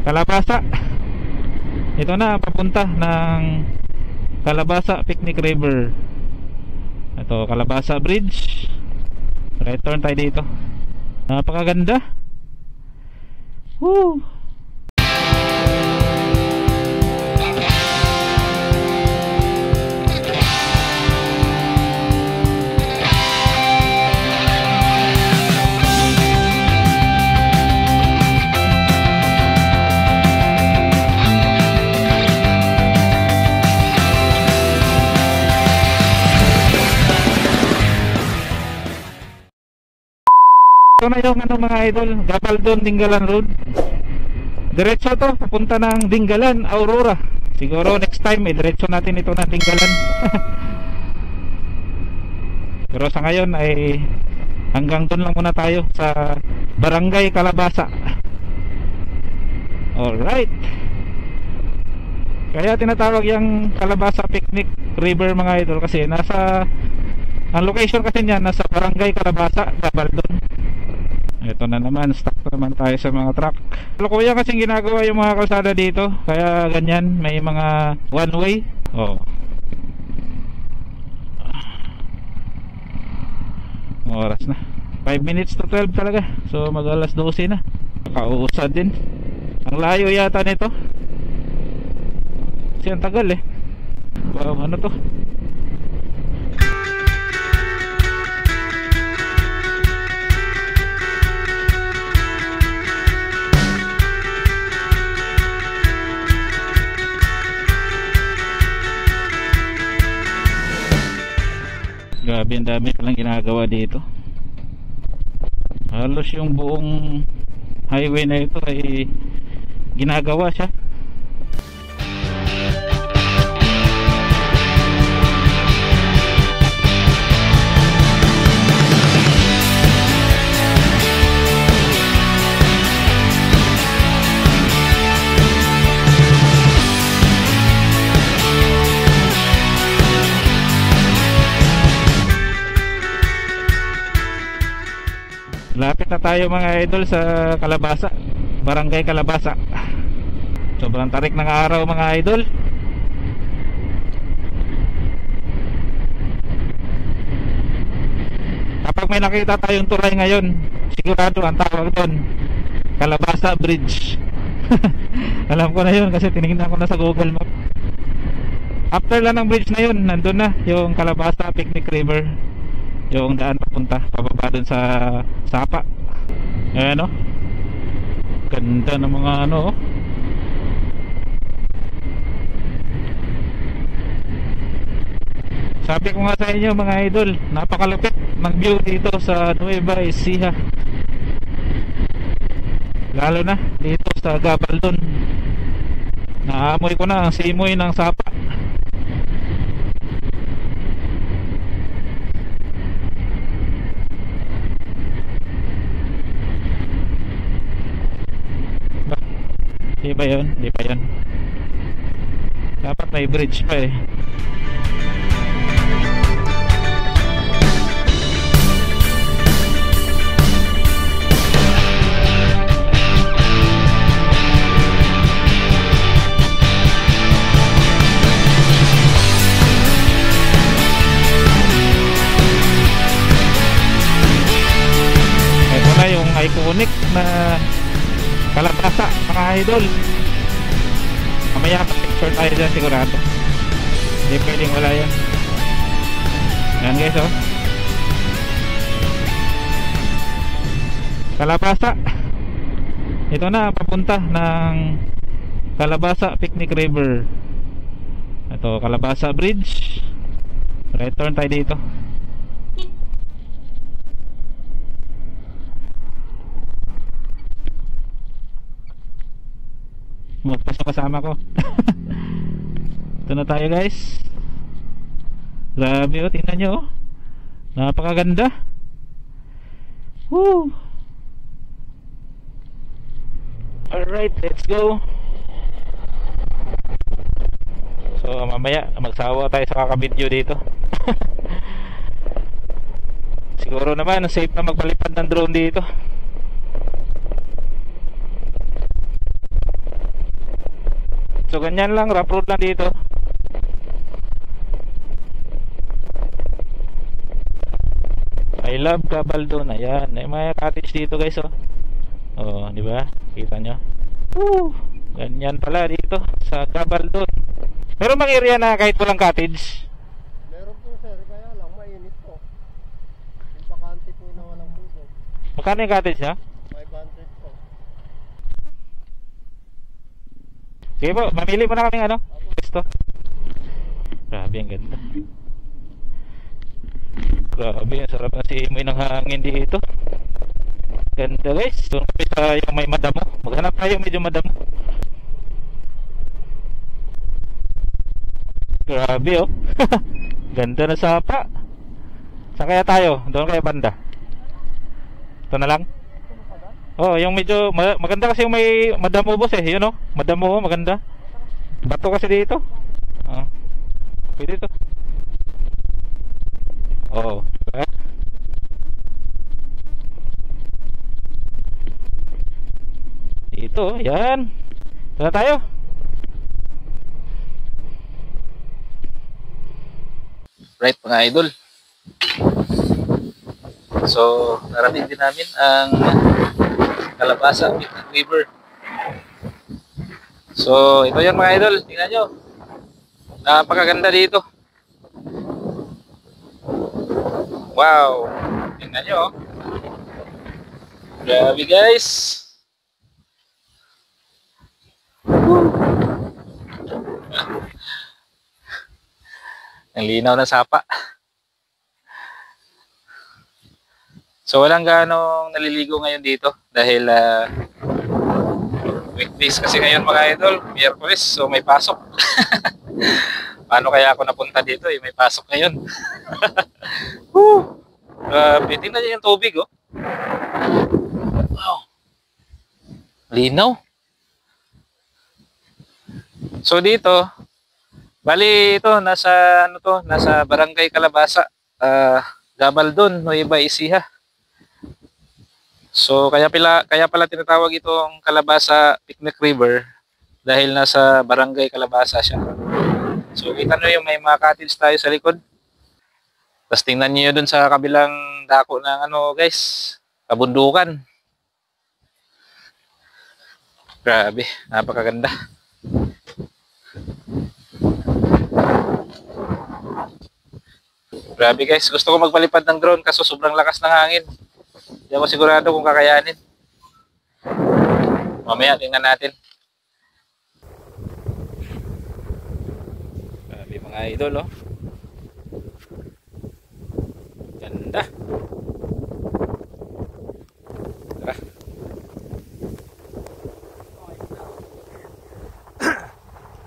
Kalabasa. Ito na, papunta ng Kalabasa Picnic River. Ito, Kalabasa Bridge. Right turn tayo dito. Napakaganda. Woo! Ito na yung ano mga idol, Gabaldon, Dingalan Road. Diretso to, papunta ng Dingalan, Aurora. Siguro next time, diretso natin ito na Dingalan. Pero sa ngayon ay hanggang doon lang muna tayo sa Barangay Kalabasa. Alright. Kaya tinatawag yung Kalabasa Picnic River mga idol kasi nasa, ang location kasi niya nasa Barangay Kalabasa, Gabaldon. Ito na naman, stuck na naman tayo sa mga truck. Lukuya kasing ginagawa yung mga kalsada dito. Kaya ganyan, may mga one way. Oh. Oras na 5 minutes to 12 talaga. So mag alas 12 na. Nakauusad din. Ang layo yata nito. Kasi ang tagal eh. Wow, ano to? Grabe, ang dami palang ginagawa dito. Halos yung buong highway na ito ay ginagawa siya. Lapit na tayo mga idol sa Kalabasa, Barangay Kalabasa. Sobrang tarik ng araw mga idol. Kapag may nakita tayong tulay ngayon, sigurado ang tawag doon Kalabasa Bridge. Alam ko na yun kasi tinignan ko na sa Google Map. After lang ng bridge na yun, nandun na yung Kalabasa Picnic River, yung daan papunta pababa dun sa Sapa. Ayan o, ganda ng mga ano o. Sabi ko nga sa inyo mga idol, napakalupit ng view dito sa Nueva Ecija, lalo na dito sa Gabaldon. Naamoy ko na ang simoy ng Sapa. Di ba yun? Di ba yun? Dapat may bridge pa eh. Ito na yung iconic na Kalabasa mga idol. Mamaya picture tayo dyan sigurado. Hindi pwedeng wala yan. Yan guys oh, Kalabasa. Ito na, papunta ng Kalabasa Picnic River. Ito, Kalabasa Bridge. Right turn tayo dito. Magpasok kasama ko. Ito na tayo guys. Grabe oh, tingnan nyo oh, napakaganda. Woo! Alright, let's go. So mamaya magsawa tayo sa kakabidyo dito. Siguro naman safe na magpalipad ng drone dito. So ganyan lang, rough road lang dito. I love Gabaldon. Ayan, may mga cottage dito guys, oh. Oh, di ba? Kita nyo? Woo! Ganyan pala dito sa Gabaldon. Meron bang area na kahit walang cottage? Meron po sir, kaya lang mainit po. Yung bakante po na walang bubog. Magkano yung cottage ha? 500 po. Sige po, mamili mo na kaming ano? Gusto. Grabe, ang ganda. Grabe, ang sarap na simoy ng hangin dito. Ganda guys. Doon kami sa yung may madamo. Maghanap tayo medyo madamo. Grabe oh. Ganda na sapa. Saan kaya tayo? Doon kaya banda? Ito na lang? Oh, yung medyo maganda kasi yung may madamo boss eh. Yun oh. Madamo oh, maganda. Bato kasi dito. Oh. Pwede ito. Oh, diba? Dito, yan. Ito na tayo. Right mga idol. So, narating din namin ang Calabasa Picnic River. So, ito yan mga idol. Tingnan nyo. Napakaganda dito. Wow. Tingnan nyo. Grabe guys. Ang linaw ng sapa. So walang ganong naliligo ngayon dito dahil weekdays kasi ngayon mga idol, Miyerkules, so may pasok. Paano kaya ako napunta dito eh, may pasok ngayon. Grabe, tingnan niyo yung tubig oh. Wow. Linaw. So dito, bali ito nasa ano to, nasa Barangay Calabasa, Gabaldon, Nueva Ecija. So kaya pala tinatawag itong Calabasa Picnic River dahil nasa Barangay Calabasa siya. So kita nyo yung may mga cottage tayo sa likod. Tapos tingnan niyo dun sa kabilang dako ng ano guys, kabundukan. Grabe, napakaganda. Grabe guys, gusto ko magpalipad ng drone kaso sobrang lakas ng hangin. Hindi ako sigurado kung kakayanin. Mamaya tingnan natin. Grabe mga idol oh. Ganda. Tara.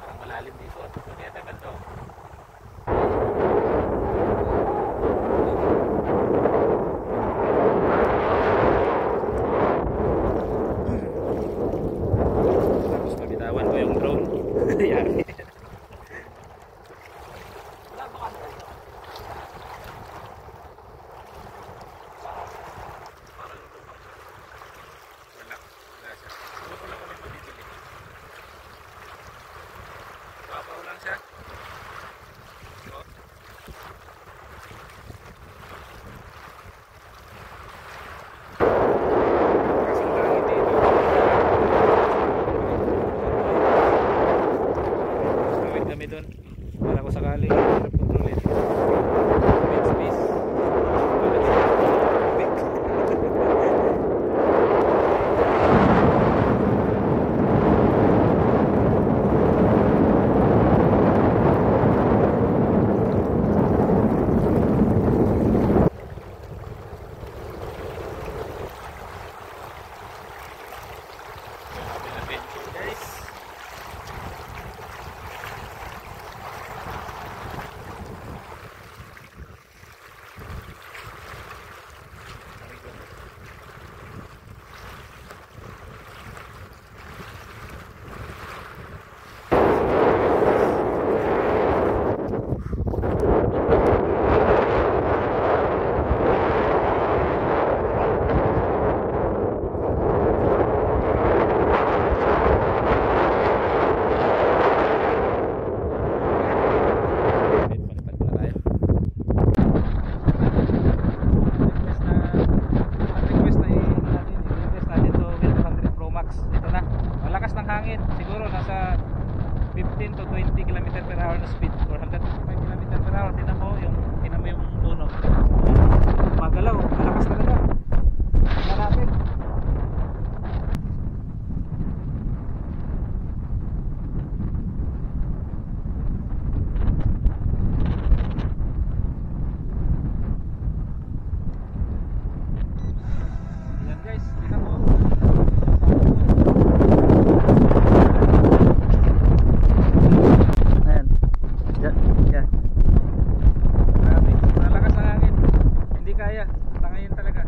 Parang malalim dito. Kaya tagal to. Tapos pabitawan ko yung drone. Yari. Kami doon para ko sakali hirap kontrolin big space. Malakas ng hangin, siguro nasa 15 to 20 km per hour na speed or hanggang 25 km per hour. Tinan mo yung puno. Magalaw, malakas talaga. Tingnan natin. Ayan guys, tingnan mo. Ayan. Yan. Grabe, malakas ang hangin. Hindi kaya. Tangayin talaga.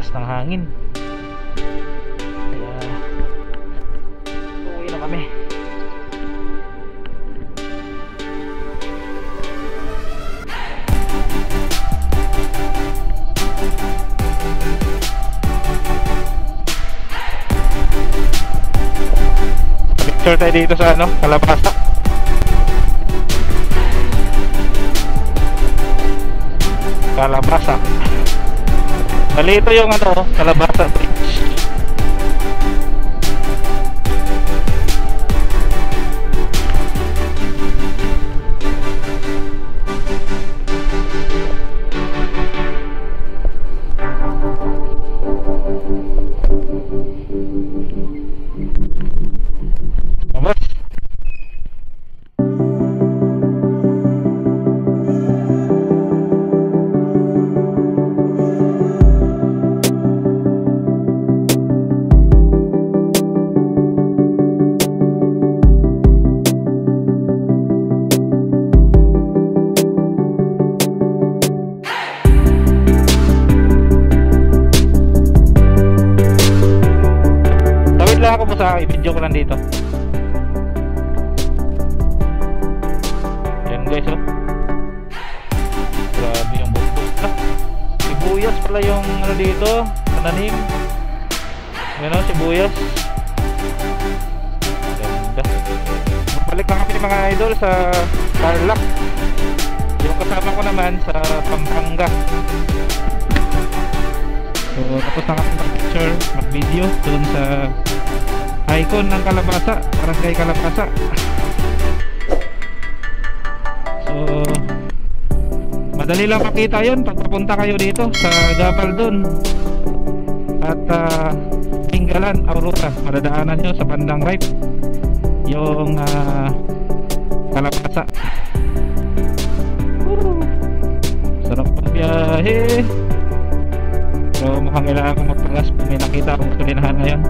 Ng hangin kaya uwi na kami. Picture tayo dito sa Kalabasa. Kalabasa. Bali ito yung Kalabasa Bridge. Vamos. Ako sa i-video ko lang dito. Yan guys, grabe yung bundok. Sibuyas pala yung dito, tananim. Yan sibuyas. Ganda. Balik lang kami mga idol sa Tarlac. Yung kasama ko naman sa Pampanga. So tapos na kami mag-picture, mag-video doon sa icon ng Kalabasa, Barangay Kalabasa. So madali lang makita yun pag papunta kayo dito sa Gabaldon at Tinggalan, Aurora. Madadaanan nyo sa bandang right yung Kalabasa. Sarap pang biyahe. So mukhang kailangan ko magpagas. May nakita akong gasolinahan ngayon.